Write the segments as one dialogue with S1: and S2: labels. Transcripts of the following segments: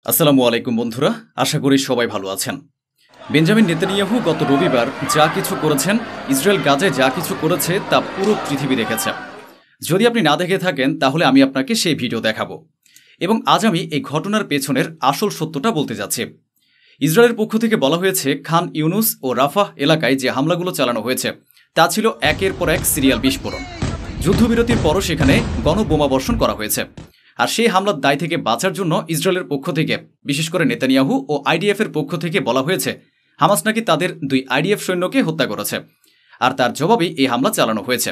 S1: আসসালামু আলাইকুম বন্ধুরা, আশা করি সবাই ভালো আছেন। বেঞ্জামিন নেতানিয়াহু গত রবিবার যা কিছু করেছেন, ইসরায়েল গাজায় যা কিছু করেছে তা পুরো পৃথিবী দেখেছে। যদি আপনি না দেখে থাকেন তাহলে আমি আপনাকে সেই ভিডিও দেখাবো এবং আজ আমি এই ঘটনার পেছনের আসল সত্যটা বলতে যাচ্ছি। ইসরায়েলের পক্ষ থেকে বলা হয়েছে খান ইউনুস ও রাফাহ এলাকায় যে হামলাগুলো চালানো হয়েছে তা ছিল একের পর এক সিরিয়াল বিস্ফোরণ। যুদ্ধবিরতির পরও সেখানে গণবোমাবর্ষণ করা হয়েছে। আর সেই হামলার দায় থেকে বাঁচার জন্য ইসরায়েলের পক্ষ থেকে, বিশেষ করে নেতানিয়াহু ও আইডিএফ এর পক্ষ থেকে বলা হয়েছে হামাস নাকি তাদের 2 আইডিএফ সৈন্যকে হত্যা করেছে, আর তার জবাবেই এই হামলা চালানো হয়েছে।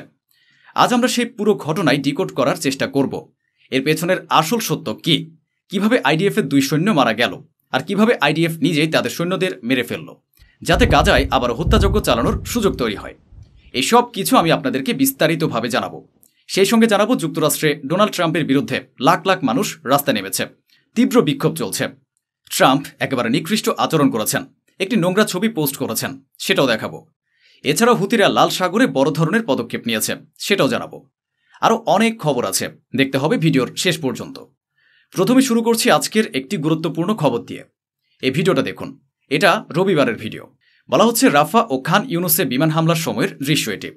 S1: আজ আমরা সেই পুরো ঘটনায় ডিকোড করার চেষ্টা করব। এর পেছনের আসল সত্য কি, কিভাবে আইডিএফ এর 2 সৈন্য মারা গেল, আর কিভাবে আইডিএফ নিজেই তাদের সৈন্যদের মেরে ফেলল, যাতে গাজায় আবার হত্যাযজ্ঞ চালানোর সুযোগ তৈরি হয়। এসব কিছু আমি আপনাদেরকে বিস্তারিতভাবে জানাবো। সেই সঙ্গে জানাবো যুক্তরাষ্ট্রে ডোনাল্ড ট্রাম্পের বিরুদ্ধে লাখ লাখ মানুষ রাস্তায় নেমেছে, তীব্র বিক্ষোভ চলছে। ট্রাম্প একেবারে নিকৃষ্ট আচরণ করেছেন, একটি নোংরা ছবি পোস্ট করেছেন, সেটাও দেখাবো। এছাড়াও হুতিরা লাল সাগরে বড় ধরনের পদক্ষেপ নিয়েছে, সেটাও জানাবো। আরও অনেক খবর আছে, দেখতে হবে ভিডিওর শেষ পর্যন্ত। প্রথমে শুরু করছি আজকের একটি গুরুত্বপূর্ণ খবর দিয়ে। এই ভিডিওটা দেখুন, এটা রবিবারের ভিডিও। বলা হচ্ছে রাফা ও খান ইউনুসে বিমান হামলার সময়ের দৃশ্য এটি।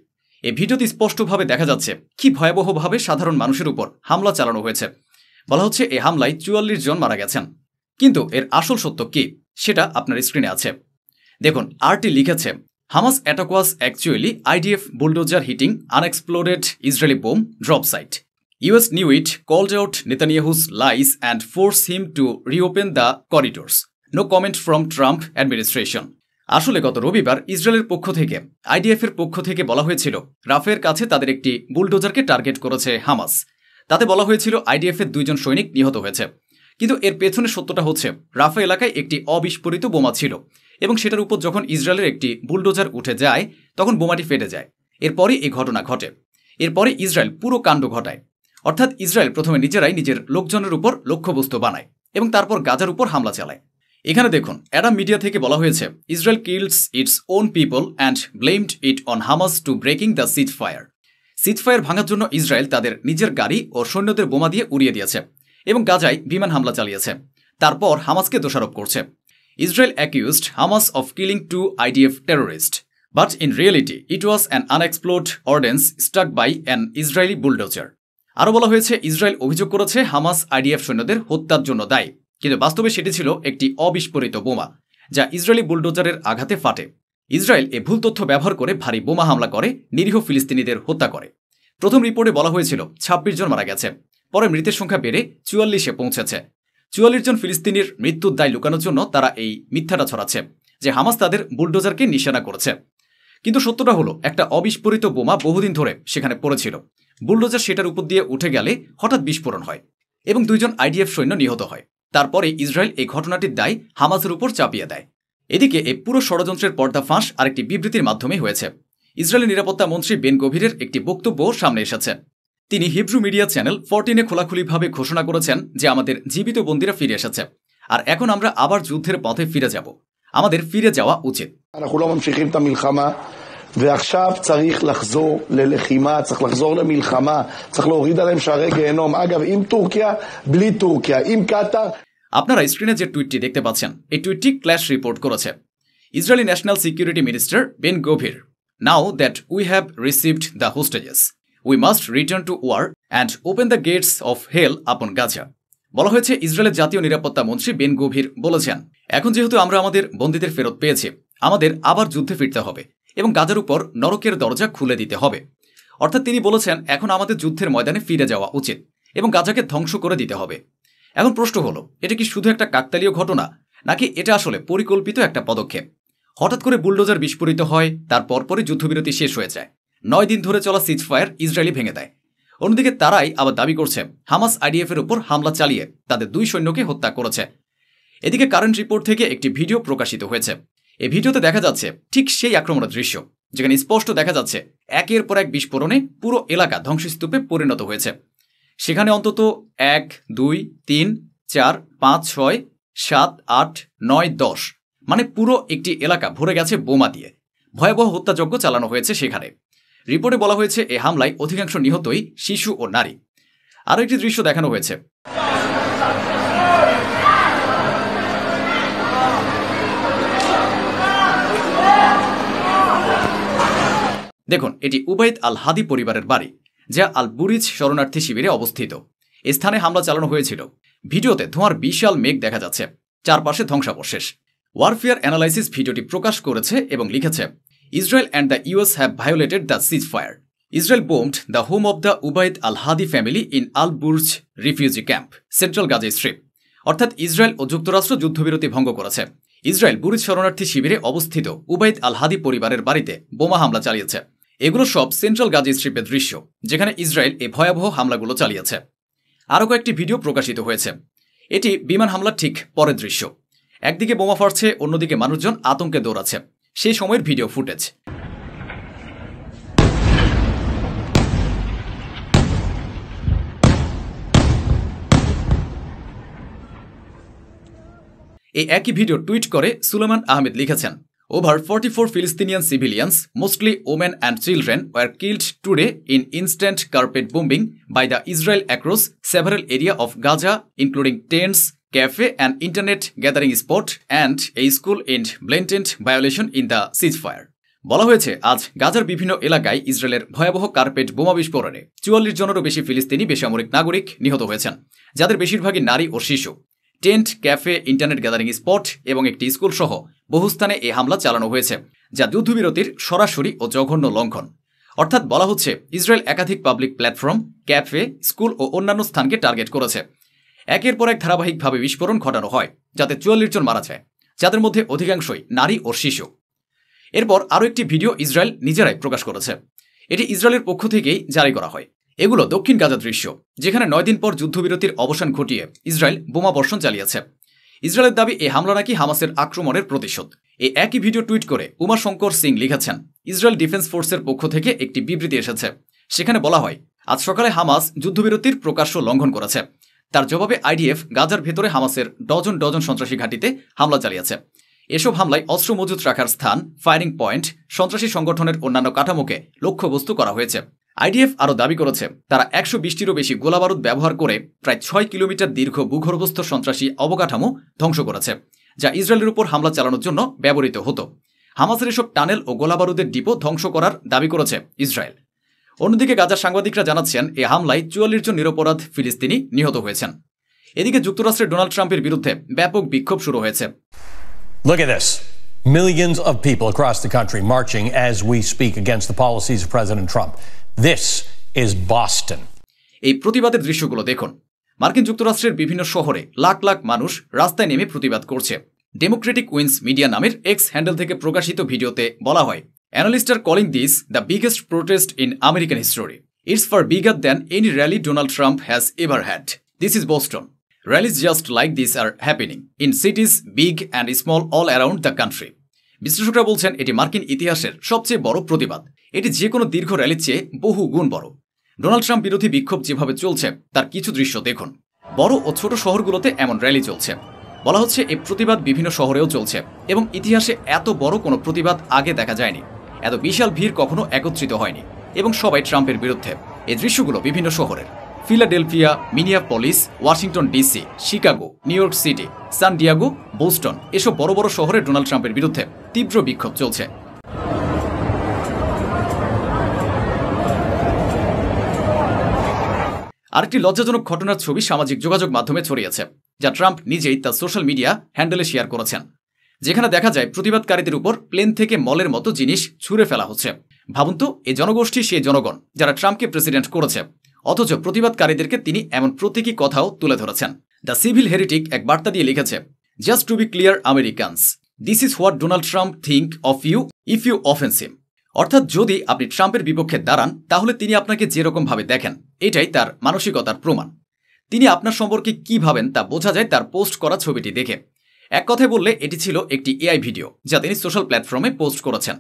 S1: এই ভিডিওতে স্পষ্টভাবে দেখা যাচ্ছে কি ভয়াবহভাবে সাধারণ মানুষের উপর হামলা চালানো হয়েছে। বলা হচ্ছে এই হামলায় 44 জন মারা গেছেন। কিন্তু এর আসল সত্য কি সেটা আপনার স্ক্রিনে আছে। দেখুন, আরটি লিখেছে Hamas attack was actually IDF bulldozer hitting unexploded Israeli bomb drop site. US knew it, called out Netanyahu's lies and forced him to reopen the corridors. No comment from Trump administration. আসলে গত রবিবার ইসরায়েলের পক্ষ থেকে, IDF এর পক্ষ থেকে বলা হয়েছিল রাফের কাছে তাদের একটি বুলডোজারকে টার্গেট করেছে হামাস। তাতে বলা হয়েছিল আইডিএফ এর 2 জন সৈনিক নিহত হয়েছে। কিন্তু এর পেছনে সত্যটা হচ্ছে রাফা এলাকায় একটি অবিস্ফোরিত বোমা ছিল এবং সেটার উপর যখন ইসরায়েলের একটি বুলডোজার উঠে যায় তখন বোমাটি ফেটে যায়। এরপরই এই ঘটনা ঘটে। এরপরে ইসরায়েল পুরো কাণ্ড ঘটায়। অর্থাৎ ইসরায়েল প্রথমে নিজেরাই নিজের লোকজনের উপর লক্ষ্যবস্তু বানায় এবং তারপর গাজার উপর হামলা চালায়। এখানে দেখুন, অ্যাডাম মিডিয়া থেকে বলা হয়েছে Israel kills its own people and blamed it on Hamas to breaking the seize fire. Ceasefire ভাঙার জন্য ইসরায়েল তাদের নিজের গাড়ি ও সৈন্যদের বোমা দিয়ে উড়িয়ে দিয়েছে এবং গাজায় বিমান হামলা চালিয়েছে। তারপর হামাসকে দোষারোপ করছে। Israel accused Hamas of killing 2 IDF terrorist, but in reality it was an unexploded ordnance struck by an Israeli bulldozer. আরও বলা হয়েছে ইসরায়েল অভিযোগ করেছে হামাস আইডিএফ সৈন্যদের হত্যার জন্য দায়ী, কিন্তু বাস্তবে সেটি ছিল একটি অবিস্ফোরিত বোমা যা ইসরায়েলি বুলডোজারের আঘাতে ফাটে। ইসরায়েল এ ভুল তথ্য ব্যবহার করে ভারী বোমা হামলা করে নিরীহ ফিলিস্তিনিদের হত্যা করে। প্রথম রিপোর্টে বলা হয়েছিল 26 জন মারা গেছে, পরে মৃতের সংখ্যা বেড়ে 44-এ পৌঁছেছে। 44 জন ফিলিস্তিনির মৃত্যুর দায় লুকানোর জন্য তারা এই মিথ্যাটা ছড়াচ্ছে যে হামাস তাদের বুলডোজারকে নিশানা করেছে। কিন্তু সত্যটা হলো একটা অবিস্ফোরিত বোমা বহুদিন ধরে সেখানে পড়েছিল। বুলডোজার সেটার উপর দিয়ে উঠে গেলে হঠাৎ বিস্ফোরণ হয় এবং 2 জন আইডিএফ সৈন্য নিহত হয়। তারপরে ইসরায়েল এই ঘটনাটির দায় হামাসের উপর চাপিয়ে দেয়। এদিকে এই পুরো ষড়যন্ত্রের পর্দাফাঁস আরেকটি বিবৃতির মাধ্যমে হয়েছে। ইসরায়েলের নিরাপত্তা মন্ত্রী বেন গভিরের একটি বক্তব্য সামনে এসেছে। তিনি হিব্রু মিডিয়া চ্যানেল 14-এ খোলাখুলিভাবে ঘোষণা করেছেন যে আমাদের জীবিত বন্দীরা ফিরে এসেছে, আর এখন আমরা আবার যুদ্ধের পথে ফিরে যাব। আমাদের ফিরে যাওয়া উচিত।
S2: ועכשיו צריך לחזור ללחימה, צריך לחזור למלחמה, צריך להוריד עליהם שערי גיהנום. אגב, עם טורקיה, בלי טורקיה, עם קטר.
S1: আপনারা স্ক্রিনে যে টুইটটি দেখতে পাচ্ছেন, এই টুইটটি ক্ল্যাশ রিপোর্ট করেছে Israeli national security minister Ben Gvir. Now that we have received the hostages, we must return to war and open the gates of hell upon Gaza. বলা হয়েছে ইসরায়েলের জাতীয় নিরাপত্তা মন্ত্রী বেন গভির বলেছেন, এখন যেহেতু আমরা আমাদের বন্দীদের ফেরত পেয়েছি, আমাদের আবার যুদ্ধে ফিরতে হবে এবং গাজার উপর নরকের দরজা খুলে দিতে হবে। অর্থাৎ তিনি বলেছেন এখন আমাদের যুদ্ধের ময়দানে ফিরে যাওয়া উচিত এবং গাজাকে ধ্বংস করে দিতে হবে। এখন প্রশ্ন হলো, এটা কি শুধু একটা কাকতালীয় ঘটনা, নাকি এটা আসলে পরিকল্পিত একটা পদক্ষেপ? হঠাৎ করে বুলডোজার বিস্ফোরিত হয়, তার পরপরই যুদ্ধবিরতি শেষ হয়ে যায়। 9 দিন ধরে চলা সিজ ফায়ার ইসরায়েলি ভেঙে দেয়। অন্যদিকে তারাই আবার দাবি করছে হামাস আইডিএফ এর উপর হামলা চালিয়ে তাদের 2 সৈন্যকে হত্যা করেছে। এদিকে কারেন্ট রিপোর্ট থেকে একটি ভিডিও প্রকাশিত হয়েছে। এই ভিডিওতে দেখা যাচ্ছে ঠিক সেই আক্রমণের দৃশ্য, যেখানে স্পষ্ট দেখা যাচ্ছে একের পর এক বিস্ফোরণে পুরো এলাকা ধ্বংসস্তূপে পরিণত হয়েছে। সেখানে অন্তত 1, 2, 3, 4, 5, 6, 7, 8, 9, 10 মানে পুরো একটি এলাকা ভরে গেছে বোমা দিয়ে। ভয়াবহ হত্যাযজ্ঞ চালানো হয়েছে সেখানে। রিপোর্টে বলা হয়েছে এই হামলায় অধিকাংশ নিহতই শিশু ও নারী। আরও একটি দৃশ্য দেখানো হয়েছে। দেখুন, এটি উবাইদ আল হাদি পরিবারের বাড়ি, যা আল বুরিজ শরণার্থী শিবিরে অবস্থিত। এই স্থানে হামলা চালানো হয়েছিল। ভিডিওতে ধোঁয়ার বিশাল মেঘ দেখা যাচ্ছে, চারপাশে ধ্বংসাবশেষ। ওয়ারফেয়ার অ্যানালাইসিস ভিডিওটি প্রকাশ করেছে এবং লিখেছে, Israel and the US have violated the seize fire. Israel bombed the home of the Ubaid Al Hadi family in Al Burj refugee camp, central Gaza strip. অর্থাৎ ইসরায়েল ও যুক্তরাষ্ট্র যুদ্ধবিরতি ভঙ্গ করেছে। ইসরায়েল বুরিজ শরণার্থী শিবিরে অবস্থিত উবাইদ আল হাদি পরিবারের বাড়িতে বোমা হামলা চালিয়েছে। এগুলো সব সেন্ট্রাল গাজা স্ট্রিপের দৃশ্য, যেখানে ইসরায়েল এই ভয়াবহ হামলাগুলো চালিয়েছে। আরও কয়েকটি ভিডিও প্রকাশিত হয়েছে। এটি বিমান হামলার ঠিক পরের দৃশ্য। একদিকে বোমা ফাটছে, অন্যদিকে মানুষজন আতঙ্কে দৌড়াচ্ছে। সেই সময়ের ভিডিও ফুটেজ। এই একই ভিডিও টুইট করে সুলেমান আহমেদ লিখেছেন, Over 44 Palestinian civilians, mostly women and children, were killed today in instant carpet bombing by the Israel across several areas of Gaza, including tents, cafe and internet gathering spot, and a school in blatant violation in the ceasefire. বলা হয়েছে, আজ গাজার বিভিন্ন এলাকায় ইসরায়েলের ভয়াবহ carpet বোমা বিস্ফোরণে 44 জনেরও বেশি ফিলিস্তিনি বেসামরিক নাগরিক নিহত হয়েছেন, যাদের বেশিরভাগই নারী ও শিশু। Tent, cafe, internet gathering spot এবং একটি স্কুল সহ বহু স্থানে এই হামলা চালানো হয়েছে, যা যুদ্ধবিরতির সরাসরি ও জঘন্য লঙ্ঘন। অর্থাৎ বলা হচ্ছে, ইসরায়েল একাধিক পাবলিক প্ল্যাটফর্ম, ক্যাফে, স্কুল ও অন্যান্য স্থানকে টার্গেট করেছে। একের পর এক ধারাবাহিকভাবে বিস্ফোরণ ঘটানো হয়, যাতে 44 জন মারা যায়, যাদের মধ্যে অধিকাংশই নারী ও শিশু। এরপর আরও একটি ভিডিও ইসরায়েল নিজেরাই প্রকাশ করেছে। এটি ইসরায়েলের পক্ষ থেকেই জারি করা হয়। এগুলো দক্ষিণ গাজা দৃশ্য, যেখানে 9 দিন পর যুদ্ধবিরতির অবসান ঘটিয়ে ইসরায়েল বোমা বর্ষণ চালিয়েছে। ইসরায়েলের দাবি, এই হামলা নাকি হামাসের আক্রমণের প্রতিশোধ। এই একই ভিডিও টুইট করে উমাশঙ্কর সিং লিখেছেন, ইসরায়েল ডিফেন্স ফোর্সের পক্ষ থেকে একটি বিবৃতি এসেছে। সেখানে বলা হয়, আজ সকালে হামাস যুদ্ধবিরতির প্রকাশ্য লঙ্ঘন করেছে। তার জবাবে আইডিএফ গাজার ভেতরে হামাসের ডজন ডজন সন্ত্রাসী ঘাঁটিতে হামলা চালিয়েছে। এসব হামলায় অস্ত্র মজুত রাখার স্থান, ফায়ারিং পয়েন্ট, সন্ত্রাসী সংগঠনের অন্যান্য কাঠামোকে লক্ষ্যবস্তু করা হয়েছে। আইডিএফ আরও দাবি করেছে, তারা 120টিরও বেশি গোলাবারুদ ব্যবহার করে প্রায় 6 কিলোমিটার দীর্ঘ ভূগর্ভস্থ সন্ত্রাসী অবকাঠামো ধ্বংস করেছে, যা ইসরায়েলের উপর হামলা চালানোর জন্য ব্যবহৃত হতো। হামাসের এসব টানেল ও গোলাবারুদের ডিপো ধ্বংস করার দাবি করেছে ইসরায়েল। অন্যদিকে গাজার সাংবাদিকরা জানাচ্ছেন, এই হামলায় 44 জন নিরপরাধ ফিলিস্তিনি নিহত হয়েছেন। এদিকে যুক্তরাষ্ট্রের ডোনাল্ড ট্রাম্পের বিরুদ্ধে ব্যাপক বিক্ষোভ শুরু হয়েছে।
S3: Look at this. Millions of people across the country marching as we speak against the policies of President Trump. This is Boston.
S1: এই প্রতিবাদের দৃশ্যগুলো দেখুন। মার্কিন যুক্তরাষ্ট্রের বিভিন্ন শহরে লাখ লাখ মানুষ রাস্তায় নেমে প্রতিবাদ করছে। ডেমোক্রেটিক উইন্স মিডিয়া নামের এক্স হ্যান্ডেল থেকে প্রকাশিত ভিডিওতে বলা হয়, analyst are calling this the biggest protest in American history. It's for bigger than any rally Donald Trump has ever had. This is Boston. Rallies just like this are happening in cities big and small all around the country. বিশ্লেষকরা বলছেন, এটি মার্কিন ইতিহাসের সবচেয়ে বড় প্রতিবাদ। এটি যে কোনো দীর্ঘ র্যালির চেয়ে বহু গুণ বড়। ডোনাল্ড ট্রাম্প বিরোধী বিক্ষোভ যেভাবে চলছে, তার কিছু দৃশ্য দেখুন। বড় ও ছোট শহরগুলোতে এমন র্যালি চলছে। বলা হচ্ছে, এই প্রতিবাদ বিভিন্ন শহরেও চলছে এবং ইতিহাসে এত বড় কোনো প্রতিবাদ আগে দেখা যায়নি। এত বিশাল ভিড় কখনো একত্রিত হয়নি এবং সবাই ট্রাম্পের বিরুদ্ধে। এই দৃশ্যগুলো বিভিন্ন শহরের। Philadelphia, Minneapolis, Washington DC, Chicago, New York City, San Diego, Boston, এসব বড় বড় শহরে ডোনাল্ড ট্রাম্পের বিরুদ্ধে তীব্র বিক্ষোভ চলছে। আরেকটি লজ্জাজনক ঘটনার ছবি সামাজিক যোগাযোগ মাধ্যমে ছড়িয়েছে, যা ট্রাম্প নিজেই তার সোশ্যাল মিডিয়া হ্যান্ডেলে শেয়ার করেছেন। যেখানে দেখা যায় প্রতিবাদকারীদের উপর প্লেন থেকে মলের মতো জিনিস ছুঁড়ে ফেলা হচ্ছে। ভাবুন তো, এই জনগোষ্ঠী সেই জনগণ যারা ট্রাম্পকে প্রেসিডেন্ট করেছে, অথচ প্রতিবাদকারীদেরকে তিনি এমন প্রতীকী কথাও তুলে ধরেছেন। দ্য সিভিল হেরিটিক এক বার্তা দিয়ে লিখেছে, just to be clear Americans, this is what Donald Trump think of you if you offence him. অর্থাৎ যদি আপনি ট্রাম্পের বিপক্ষে দাঁড়ান, তাহলে তিনি আপনাকে যেরকমভাবে দেখেন, এটাই তার মানসিকতার প্রমাণ। তিনি আপনার সম্পর্কে কি ভাবেন তা বোঝা যায় তার পোস্ট করা ছবিটি দেখে। এক কথায় বললে, এটি ছিল একটি এআই ভিডিও, যা তিনি সোশ্যাল প্ল্যাটফর্মে পোস্ট করেছেন।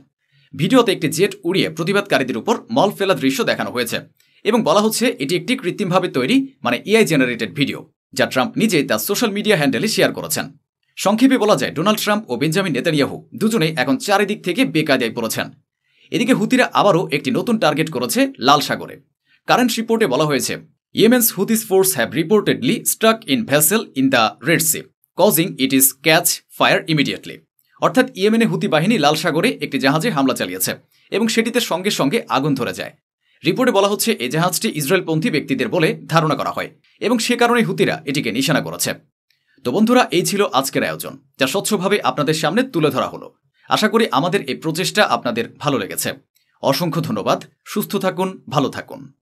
S1: ভিডিওতে একটি জেট উড়িয়ে প্রতিবাদকারীদের উপর মল ফেলা দৃশ্য দেখানো হয়েছে এবং বলা হচ্ছে, এটি একটি কৃত্রিমভাবে তৈরি এআই জেনারেটেড ভিডিও, যা ট্রাম্প নিজেই তার সোশ্যাল মিডিয়া হ্যান্ডেলে শেয়ার করেছেন। সংক্ষেপে বলা যায়, ডোনাল্ড ট্রাম্প ও বেঞ্জামিন নেতানিয়াহু দুজনেই এখন চারিদিক থেকে বেকায়দায় পড়েছেন। এদিকে হুতিরা আবারও একটি নতুন টার্গেট করেছে লাল সাগরে। কারেন্ট রিপোর্টে বলা হয়েছে, Yemen's Houthis force have reportedly struck in vessel in the Red Sea, causing it is catch fire immediately. অর্থাৎ ইয়েমেনে হুতি বাহিনী লাল সাগরে একটি জাহাজে হামলা চালিয়েছে এবং সেটিতে সঙ্গে সঙ্গে আগুন ধরে যায়। রিপোর্টে বলা হচ্ছে এই জাহাজটি ইসরায়েলপন্থী ব্যক্তিদের বলে ধারণা করা হয় এবং সে কারণে হুতিরা এটিকে নিশানা করেছে। তো বন্ধুরা, এই ছিল আজকের আয়োজন, যা স্বচ্ছভাবে আপনাদের সামনে তুলে ধরা হলো। আশা করি আমাদের এই প্রচেষ্টা আপনাদের ভালো লেগেছে। অসংখ্য ধন্যবাদ। সুস্থ থাকুন, ভালো থাকুন।